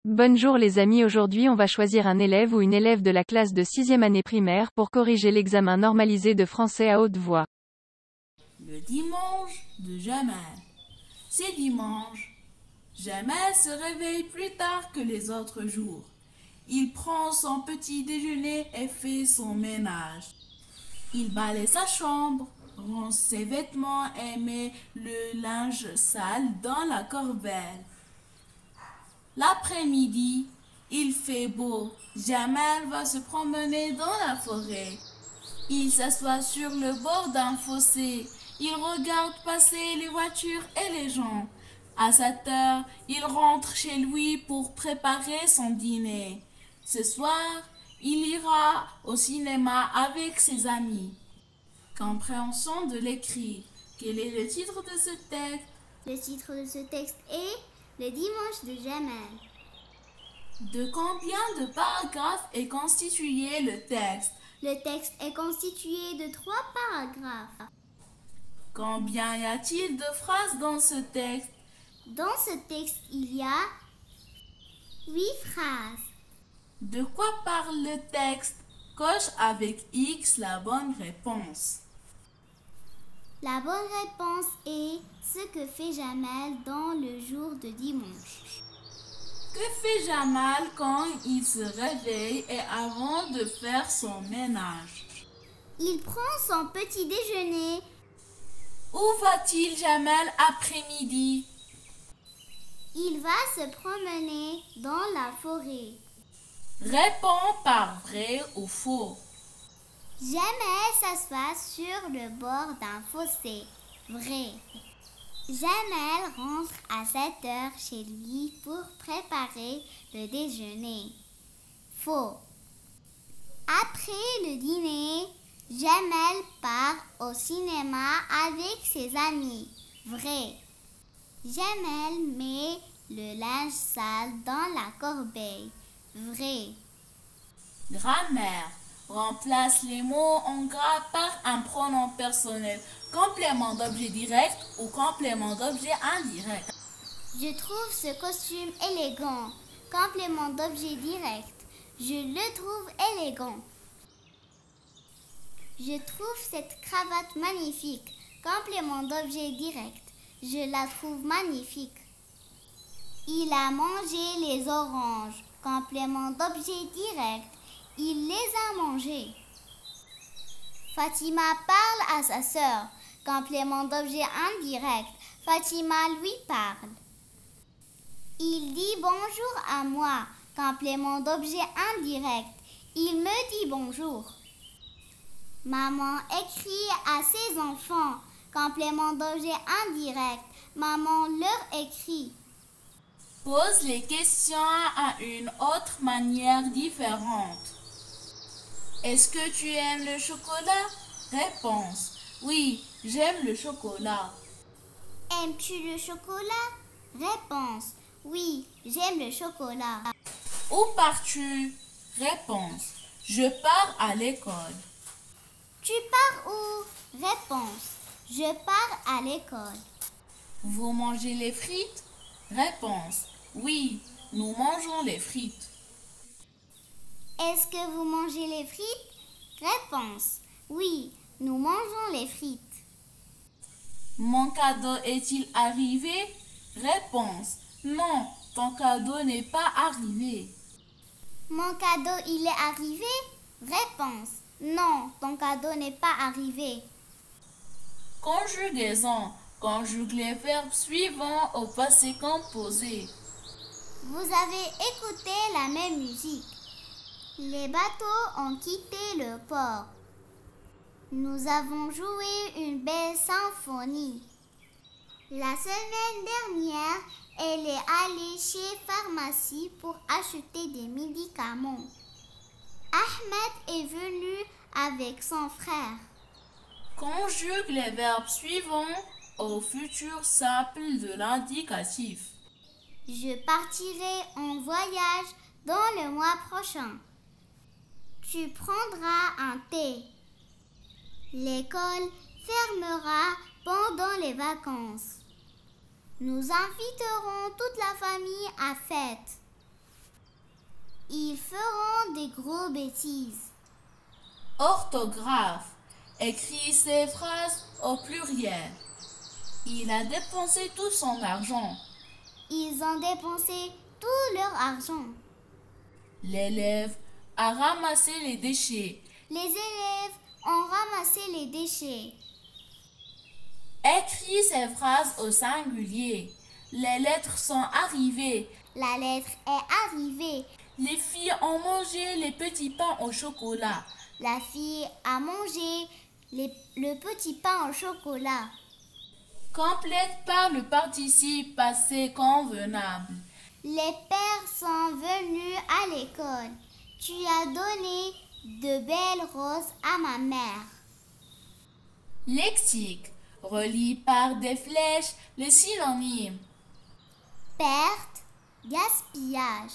Bonjour les amis, aujourd'hui on va choisir un élève ou une élève de la classe de 6e année primaire pour corriger l'examen normalisé de français à haute voix. Le dimanche de Jamal. C'est dimanche. Jamal se réveille plus tard que les autres jours. Il prend son petit déjeuner et fait son ménage. Il balaie sa chambre, range ses vêtements et met le linge sale dans la corbeille. L'après-midi, il fait beau. Jamal va se promener dans la forêt. Il s'assoit sur le bord d'un fossé. Il regarde passer les voitures et les gens. À 7 heures, il rentre chez lui pour préparer son dîner. Ce soir, il ira au cinéma avec ses amis. Compréhension de l'écrit. Quel est le titre de ce texte? Le titre de ce texte est Le dimanche de Jamal. De combien de paragraphes est constitué le texte? Le texte est constitué de 3 paragraphes. Combien y a-t-il de phrases dans ce texte? Dans ce texte, il y a 8 phrases. De quoi parle le texte? Coche avec X la bonne réponse. La bonne réponse est ce que fait Jamal dans le jour de dimanche. Que fait Jamal quand il se réveille et avant de faire son ménage? Il prend son petit déjeuner. Où va-t-il Jamal après-midi? Il va se promener dans la forêt. Réponds par vrai ou faux. Jamal s'assoit sur le bord d'un fossé. Vrai. Jamal rentre à 7 heures chez lui pour préparer le déjeuner. Faux. Après le dîner, Jamal part au cinéma avec ses amis. Vrai. Jamal met le linge sale dans la corbeille. Vrai. Grammaire. Remplace les mots en gras par un pronom personnel, complément d'objet direct ou complément d'objet indirect. Je trouve ce costume élégant. Complément d'objet direct. Je le trouve élégant. Je trouve cette cravate magnifique. Complément d'objet direct. Je la trouve magnifique. Il a mangé les oranges. Complément d'objet direct. Il les a mangés. Fatima parle à sa sœur. Complément d'objet indirect. Fatima lui parle. Il dit bonjour à moi. Complément d'objet indirect. Il me dit bonjour. Maman écrit à ses enfants. Complément d'objet indirect. Maman leur écrit. Pose les questions à une autre manière différente. Est-ce que tu aimes le chocolat? Réponse. Oui, j'aime le chocolat. Aimes-tu le chocolat? Réponse. Oui, j'aime le chocolat. Où pars-tu? Réponse. Je pars à l'école. Tu pars où? Réponse. Je pars à l'école. Vous mangez les frites? Réponse. Oui, nous mangeons les frites. Est-ce que vous mangez les frites? Réponse. Oui, nous mangeons les frites. Mon cadeau est-il arrivé? Réponse. Non, ton cadeau n'est pas arrivé. Mon cadeau, il est arrivé? Réponse. Non, ton cadeau n'est pas arrivé. Conjugaison. Conjugue les verbes suivants au passé composé. Vous avez écouté la même musique. Les bateaux ont quitté le port. Nous avons joué une belle symphonie. La semaine dernière, elle est allée chez pharmacie pour acheter des médicaments. Ahmed est venu avec son frère. Conjugue les verbes suivants au futur simple de l'indicatif. Je partirai en voyage dans le mois prochain. Tu prendras un thé. L'école fermera pendant les vacances. Nous inviterons toute la famille à fête. gros bêtises. Orthographe. Écrit ses phrases au pluriel. Il a dépensé tout son argent. Ils ont dépensé tout leur argent. L'élève a ramassé les déchets. Les élèves ont ramassé les déchets. Écrit ses phrases au singulier. Les lettres sont arrivées. La lettre est arrivée. Les filles ont mangé les petits pains au chocolat. La fille a mangé le petit pain au chocolat. Complète par le participe passé convenable. Les pères sont venus à l'école. Tu as donné de belles roses à ma mère. Lexique. Relie par des flèches les synonymes. Perte, gaspillage,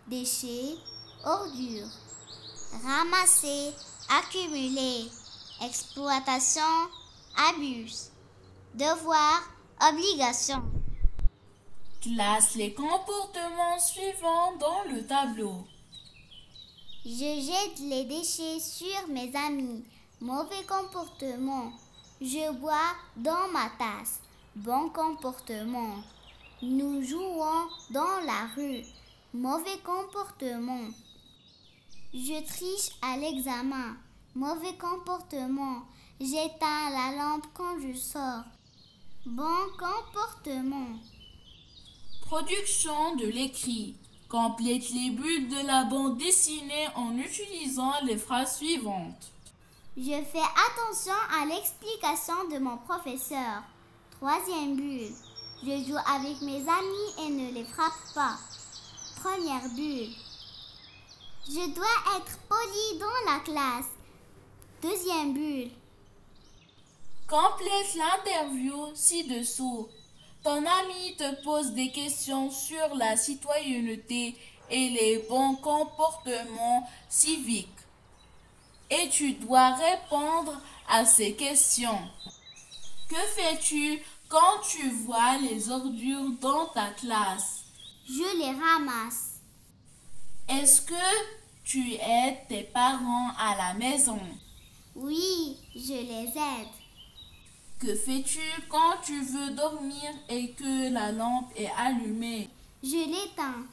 déchets, ordures. Ramasser, accumuler, exploitation, abus. Devoir, obligation. Classe les comportements suivants dans le tableau. Je jette les déchets sur mes amis. Mauvais comportement. Je bois dans ma tasse. Bon comportement. Nous jouons dans la rue. Mauvais comportement. Je triche à l'examen. Mauvais comportement. J'éteins la lampe quand je sors. Bon comportement. Production de l'écrit. Complète les bulles de la bande dessinée en utilisant les phrases suivantes. Je fais attention à l'explication de mon professeur. Troisième bulle. Je joue avec mes amis et ne les frappe pas. Première bulle. Je dois être poli dans la classe. Deuxième bulle. Complète l'interview ci-dessous. Ton ami te pose des questions sur la citoyenneté et les bons comportements civiques. Et tu dois répondre à ces questions. Que fais-tu quand tu vois les ordures dans ta classe? Je les ramasse. Est-ce que tu aides tes parents à la maison? Oui, je les aide. Que fais-tu quand tu veux dormir et que la lampe est allumée? Je l'éteins.